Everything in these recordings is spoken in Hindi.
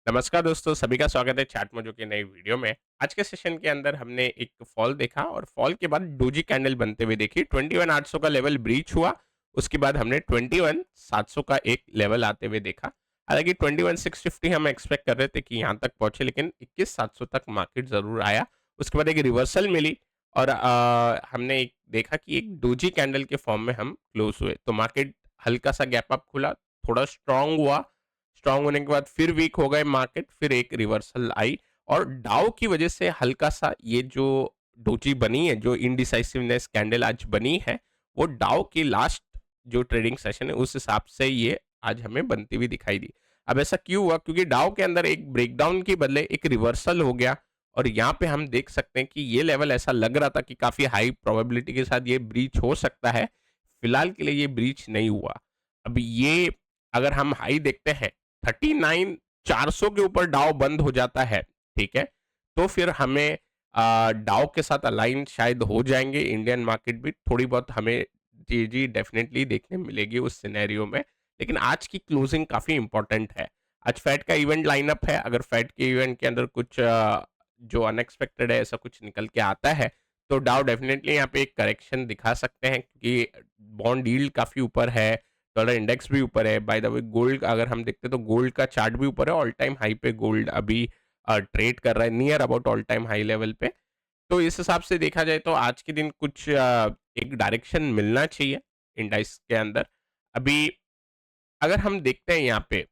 नमस्कार दोस्तों, सभी का स्वागत है चार्ट मोजो की नई वीडियो में। आज के सेशन के अंदर हमने एक फॉल देखा और फॉल के बाद डोजी कैंडल बनते हुए देखी। 21,800 का लेवल ब्रीच हुआ, उसके बाद हमने 21,700 का एक लेवल आते हुए देखा। हालांकि 21,650 हम एक्सपेक्ट कर रहे थे कि यहाँ तक पहुंचे, लेकिन 21,700 तक मार्केट जरूर आया। उसके बाद एक रिवर्सल मिली और हमने एक देखा कि एक डोजी कैंडल के फॉर्म में हम क्लोज हुए, तो मार्केट हल्का सा गैप अप खुला, थोड़ा स्ट्रांग हुआ। स्ट्रांग होने के बाद फिर वीक हो गए मार्केट, फिर एक रिवर्सल आई और डाउ की वजह से हल्का सा ये जो डोजी बनी है, जो इनडिसाइसिवनेस कैंडल आज बनी है, वो डाउ की लास्ट जो ट्रेडिंग सेशन है उस हिसाब से ये आज हमें बनती हुई दिखाई दी। अब ऐसा क्यों हुआ? क्योंकि डाउ के अंदर एक ब्रेकडाउन के बदले एक रिवर्सल हो गया और यहाँ पे हम देख सकते हैं कि ये लेवल ऐसा लग रहा था कि काफी हाई प्रोबेबिलिटी के साथ ये ब्रीच हो सकता है। फिलहाल के लिए ये ब्रीच नहीं हुआ। अब ये अगर हम हाई देखते हैं 39,400 के ऊपर डाउ बंद हो जाता है, ठीक है, तो फिर हमें डाउ के साथ अलाइन शायद हो जाएंगे इंडियन मार्केट भी, थोड़ी बहुत हमें तेजी डेफिनेटली देखने मिलेगी उस सिनेरियो में। लेकिन आज की क्लोजिंग काफी इंपॉर्टेंट है। आज फेड का इवेंट लाइनअप है, अगर फेड के इवेंट के अंदर कुछ जो अनएक्सपेक्टेड है ऐसा कुछ निकल के आता है, तो डाउ डेफिनेटली यहाँ पे एक करेक्शन दिखा सकते हैं, क्योंकि बॉन्ड यील्ड काफी ऊपर है, डॉलर इंडेक्स भी ऊपर है। बाय द वे गोल्ड अगर हम देखते हैं तो गोल्ड का चार्ट भी ऊपर है, ऑल टाइम हाई पे गोल्ड अभी ट्रेड कर रहा है, near about all time high level पे। तो इस हिसाब से देखा जाए तो आज के दिन कुछ एक डायरेक्शन मिलना चाहिए इंडाइस के अंदर। अभी अगर हम देखते हैं यहाँ पे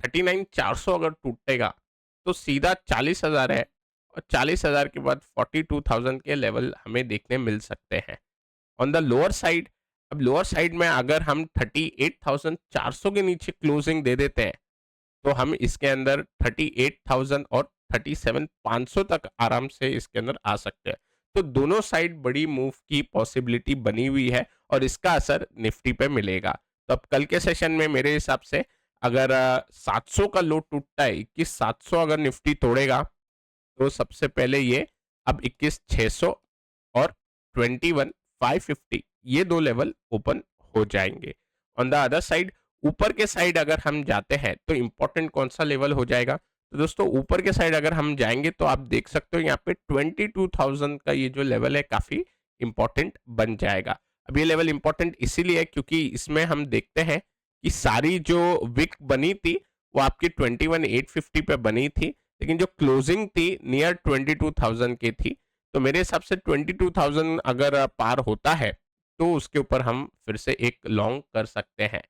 39,400 अगर टूटेगा तो सीधा 40,000 है और 40,000 के बाद 42,000 के लेवल हमें देखने मिल सकते हैं ऑन द लोअर साइड। अब लोअर साइड में अगर हम 38,400 के नीचे क्लोजिंग दे देते हैं तो हम इसके अंदर 38,000 और 37,500 तक आराम से इसके अंदर आ सकते हैं। तो दोनों साइड बड़ी मूव की पॉसिबिलिटी बनी हुई है और इसका असर निफ्टी पे मिलेगा। तो अब कल के सेशन में मेरे हिसाब से अगर 700 का लो टूटता है, 21,700 अगर निफ्टी तोड़ेगा, तो सबसे पहले ये अब 21,600 और 21,550 ये दो लेवल ओपन हो जाएंगे। ऑन द अदर साइड ऊपर के साइड अगर हम जाते हैं तो इंपॉर्टेंट कौन सा लेवल हो जाएगा? तो दोस्तों ऊपर के साइड अगर हम जाएंगे तो आप देख सकते हो यहाँ पे 22,000 का ये जो लेवल है काफी इंपॉर्टेंट बन जाएगा। अब ये लेवल इंपॉर्टेंट इसीलिए है क्योंकि इसमें हम देखते हैं कि सारी जो विक बनी थी वो आपकी 21,850 पे बनी थी, लेकिन जो क्लोजिंग थी नियर 22,000 की थी। तो मेरे हिसाब से 22,000 अगर पार होता है तो उसके ऊपर हम फिर से एक लॉन्ग कर सकते हैं।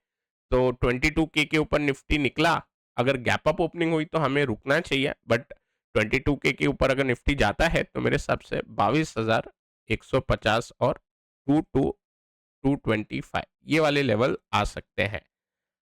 तो 22K के ऊपर निफ्टी निकला, अगर गैप अप ओपनिंग हुई तो हमें रुकना चाहिए, बट 22K के ऊपर अगर निफ्टी जाता है तो मेरे हिसाब से 22,150 और 2,225 ये वाले लेवल आ सकते हैं।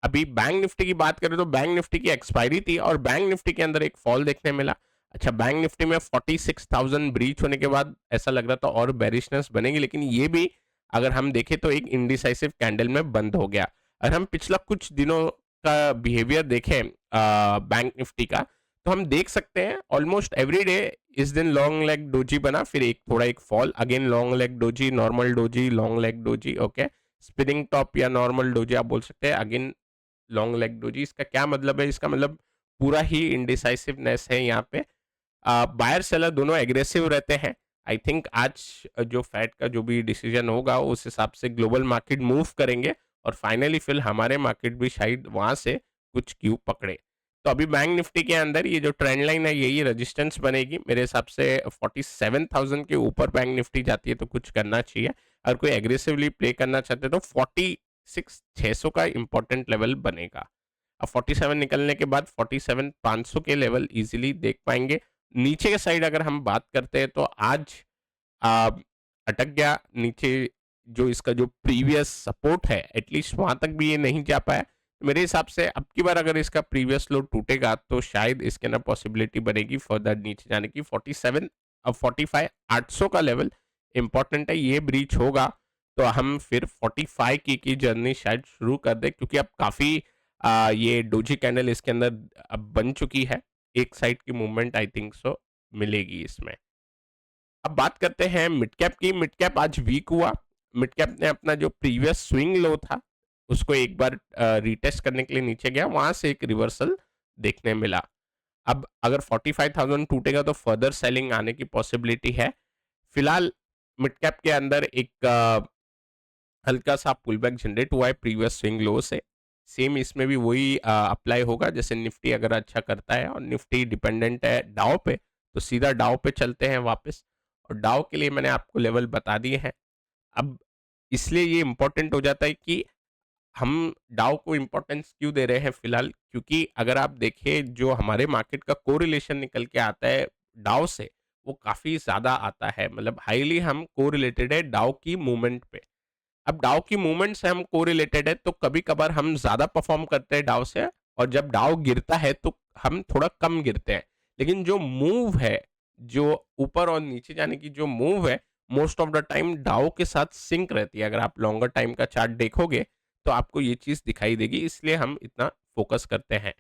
अभी बैंक निफ्टी की बात करें तो बैंक निफ्टी की एक्सपायरी थी और बैंक निफ्टी के अंदर एक फॉल देखने मिला। अच्छा, बैंक निफ्टी में 46,000 ब्रीच होने के बाद ऐसा लग रहा था और बेरिशनेस बनेगी, लेकिन ये भी अगर हम देखें तो एक इंडिसाइसिव कैंडल में बंद हो गया। अगर हम पिछला कुछ दिनों का बिहेवियर देखें बैंक निफ्टी का, तो हम देख सकते हैं ऑलमोस्ट एवरी डे इस दिन लॉन्ग लेग डोजी बना, फिर एक थोड़ा एक fall, again long leg doji, normal doji, long leg doji, okay, spinning top या नॉर्मल डोजी आप बोल सकते हैं, अगेन लॉन्ग लेग डोजी। इसका क्या मतलब है? इसका मतलब पूरा ही इंडिसाइसिवनेस है यहाँ पे। बायर सेलर दोनों एग्रेसिव रहते हैं। आई थिंक आज जो फेड का जो भी डिसीजन होगा उस हिसाब से ग्लोबल मार्केट मूव करेंगे और फाइनली फिर हमारे मार्केट भी शायद वहां से कुछ क्यू पकड़े। तो अभी बैंक निफ्टी के अंदर ये जो ट्रेंड लाइन है यही रेजिस्टेंस बनेगी मेरे हिसाब से। 47,000 के ऊपर बैंक निफ्टी जाती है तो कुछ करना चाहिए। अगर कोई एग्रेसिवली प्ले करना चाहते हैं तो 46,600 का इंपॉर्टेंट लेवल बनेगा। अब 47 निकलने के बाद 47,500 के लेवल इजीली देख पाएंगे। नीचे के साइड अगर हम बात करते हैं तो आज आ, अटक गया नीचे। जो इसका जो प्रीवियस सपोर्ट है एटलीस्ट वहां तक भी ये नहीं जा पाया। तो मेरे हिसाब से अब की बार अगर इसका प्रीवियस लो टूटेगा तो शायद इसके अंदर पॉसिबिलिटी बनेगी फर्दर नीचे जाने की। 47 अब 45,800 का लेवल इंपॉर्टेंट है, ये ब्रीच होगा तो हम फिर 45 की जर्नी शायद शुरू कर दे, क्योंकि अब काफी ये डोजी कैंडल इसके अंदर अब बन चुकी है। एक साइड की मूवमेंट आई थिंक सो मिलेगी इसमें। अब बात करते हैं मिड कैप की। मिड कैप आज वीक हुआ। मिड कैप ने अपना जो प्रीवियस स्विंग लो था उसको एक बार रिटेस्ट करने के लिए नीचे गया, वहां से एक रिवर्सल देखने मिला। अब अगर 45,000 टूटेगा तो फर्दर सेलिंग आने की पॉसिबिलिटी है। फिलहाल मिड कैप के अंदर एक हल्का सा पुल बैक जनरेट हुआ है प्रीवियस स्विंग लो से। सेम इसमें भी वही अप्लाई होगा, जैसे निफ्टी अगर अच्छा करता है और निफ्टी डिपेंडेंट है डाउ पे, तो सीधा डाउ पे चलते हैं वापस। और डाउ के लिए मैंने आपको लेवल बता दिए हैं। अब इसलिए ये इंपॉर्टेंट हो जाता है कि हम डाउ को इम्पोर्टेंस क्यों दे रहे हैं फिलहाल, क्योंकि अगर आप देखें जो हमारे मार्केट का कोरिलेशन निकल के आता है डाउ से, वो काफी ज्यादा आता है, मतलब हाईली हम कोरिलेटेड है डाउ की मूवमेंट पे। अब डाउ की मूवमेंट से हम कोरिलेटेड है, तो कभी कभार हम ज्यादा परफॉर्म करते हैं डाउ से, और जब डाउ गिरता है तो हम थोड़ा कम गिरते हैं। लेकिन जो मूव है, जो ऊपर और नीचे जाने की जो मूव है, मोस्ट ऑफ द टाइम डाउ के साथ सिंक रहती है। अगर आप लॉन्गर टाइम का चार्ट देखोगे तो आपको ये चीज दिखाई देगी, इसलिए हम इतना फोकस करते हैं।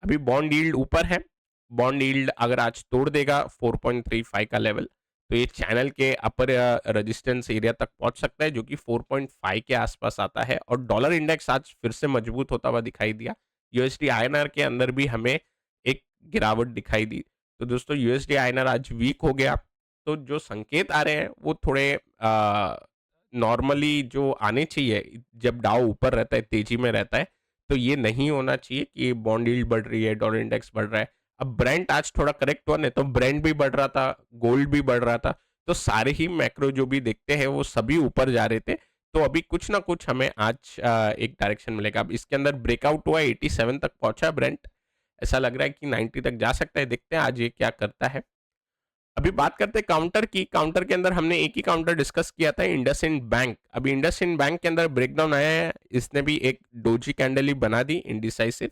अभी बॉन्ड यील्ड ऊपर है। बॉन्ड यील्ड अगर आज तोड़ देगा 4.35 का लेवल, तो ये चैनल के अपर रेजिस्टेंस एरिया तक पहुंच सकता है, जो कि 4.5 के आसपास आता है। और डॉलर इंडेक्स आज फिर से मजबूत होता हुआ दिखाई दिया। यूएसडी आईएनआर के अंदर भी हमें एक गिरावट दिखाई दी। तो दोस्तों यूएसडी आईएनआर आज वीक हो गया, तो जो संकेत आ रहे हैं वो थोड़े नॉर्मली जो आने चाहिए, जब डाउ ऊपर रहता है, तेजी में रहता है, तो ये नहीं होना चाहिए कि बॉन्ड यील्ड बढ़ रही है, डॉलर इंडेक्स बढ़ रहा है। अब ब्रेंट आज थोड़ा करेक्ट हुआ, नहीं तो ब्रेंट भी बढ़ रहा था, गोल्ड भी बढ़ रहा था, तो सारे ही मैक्रो जो भी देखते हैं वो सभी ऊपर जा रहे थे। तो अभी कुछ ना कुछ हमें आज एक डायरेक्शन मिलेगा। अब इसके अंदर ब्रेकआउट हुआ, 87 तक पहुंचा ब्रेंट, ऐसा लग रहा है कि 90 तक जा सकता है। देखते हैं आज ये क्या करता है। अभी बात करते हैं काउंटर की। काउंटर के अंदर हमने एक ही काउंटर डिस्कस किया था, इंडसइंड बैंक। अभी इंडसइंड बैंक के अंदर ब्रेकडाउन आया है, इसने भी एक डोजी कैंडल ही बना दी इंडिसाइसिव,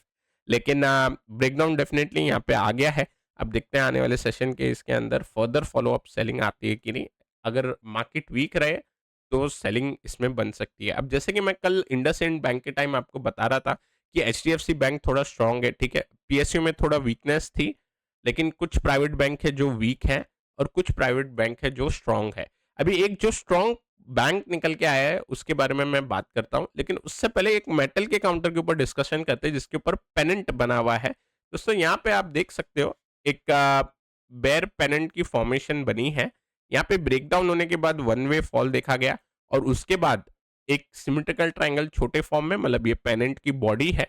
लेकिन ब्रेकडाउन डेफिनेटली यहाँ पे आ गया है। अब देखते हैं आने वाले सेशन के इसके अंदर फर्दर फॉलोअप सेलिंग आती है कि नहीं। अगर मार्केट वीक रहे तो सेलिंग इसमें बन सकती है। अब जैसे कि मैं कल इंडसइंड बैंक के टाइम आपको बता रहा था कि एचडीएफसी बैंक थोड़ा स्ट्रांग है, ठीक है, पीएसयू में थोड़ा वीकनेस थी, लेकिन कुछ प्राइवेट बैंक है जो वीक है और कुछ प्राइवेट बैंक है जो स्ट्रांग है। अभी एक जो स्ट्रांग बैंक निकल के आया है उसके बारे में मैं बात करता हूं, लेकिन उससे पहले एक मेटल के काउंटर के ऊपर डिस्कशन करते हैं जिसके ऊपर पेनेंट बना हुआ है। दोस्तों यहाँ पे आप देख सकते हो एक बेयर पेनेंट की फॉर्मेशन बनी है। यहाँ पे ब्रेकडाउन होने के बाद वन वे फॉल देखा गया, और उसके बाद एक सिमेट्रिकल ट्रायंगल छोटे फॉर्म में, मतलब ये पेनेंट की बॉडी है,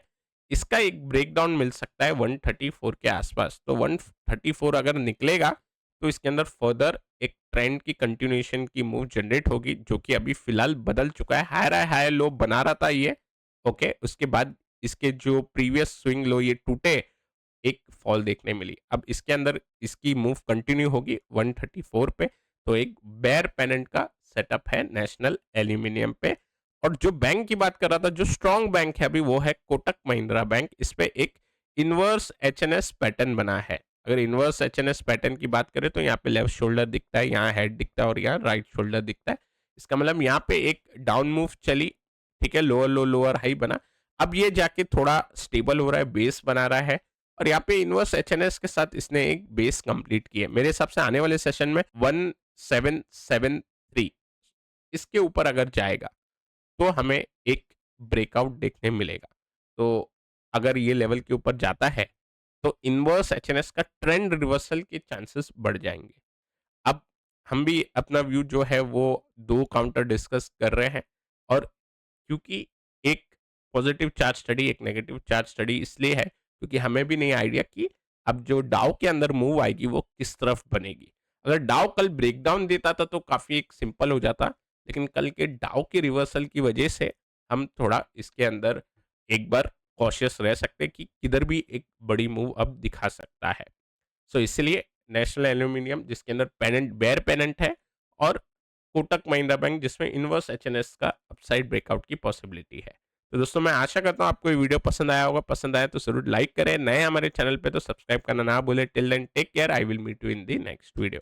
इसका एक ब्रेकडाउन मिल सकता है 134 के आसपास। तो 134 अगर निकलेगा तो इसके अंदर फर्दर एक ट्रेंड की कंटिन्यूएशन की मूव जनरेट होगी, जो कि अभी फिलहाल बदल चुका है। हाई लो बना रहा था ये, ओके, उसके बाद इसके जो प्रीवियस स्विंग लो ये टूटे, एक फॉल देखने मिली। अब इसके अंदर इसकी मूव कंटिन्यू होगी 134 पे, तो एक बेयर पेनेंट का सेटअप है नेशनल एल्यूमिनियम पे। और जो बैंक की बात कर रहा था, जो स्ट्रॉन्ग बैंक है अभी, वो है कोटक महिंद्रा बैंक। इस पे एक इनवर्स एचएनएस पैटर्न बना है। अगर इनवर्स एचएनएस पैटर्न की बात करें तो यहाँ पे लेफ्ट शोल्डर दिखता है, यहाँ हेड दिखता है और यहाँ राइट शोल्डर दिखता है। इसका मतलब यहाँ पे एक डाउन मूव चली, ठीक है, लोअर लो लोअर हाई बना। अब ये जाके थोड़ा स्टेबल हो रहा है, बेस बना रहा है, और यहाँ पे इनवर्स एचएनएस के साथ इसने एक बेस कंप्लीट की है। मेरे हिसाब से आने वाले सेशन में 1773 इसके ऊपर अगर जाएगा तो हमें एक ब्रेकआउट देखने मिलेगा। तो अगर ये लेवल के ऊपर जाता है तो इनवर्स एचएनएस का ट्रेंड रिवर्सल के चांसेस बढ़ जाएंगे। अब हम भी अपना व्यू जो है वो दो काउंटर डिस्कस कर रहे हैं, और क्योंकि एक पॉजिटिव चार्ज स्टडी एक नेगेटिव चार्ज स्टडी इसलिए है क्योंकि हमें भी नहीं आइडिया कि अब जो डाउ के अंदर मूव आएगी वो किस तरफ बनेगी। अगर डाउ कल ब्रेकडाउन देता था तो काफी एक सिंपल हो जाता, लेकिन कल के डाउ के रिवर्सल की वजह से हम थोड़ा इसके अंदर एक बार कॉशियस रह सकते हैं कि किधर भी एक बड़ी मूव अब दिखा सकता है। सो इसलिए नेशनल एल्यूमिनियम जिसके अंदर पेनेंट बेयर पेनेंट है, और कोटक महिंद्रा बैंक जिसमें इनवर्स एचएनएस का अपसाइड ब्रेकआउट की पॉसिबिलिटी है। तो दोस्तों मैं आशा करता हूँ आपको ये वीडियो पसंद आया होगा। पसंद आया तो जरूर लाइक करें, नए हमारे चैनल पे तो सब्सक्राइब करना ना भूलें। Till then take care, I will meet you in the next video.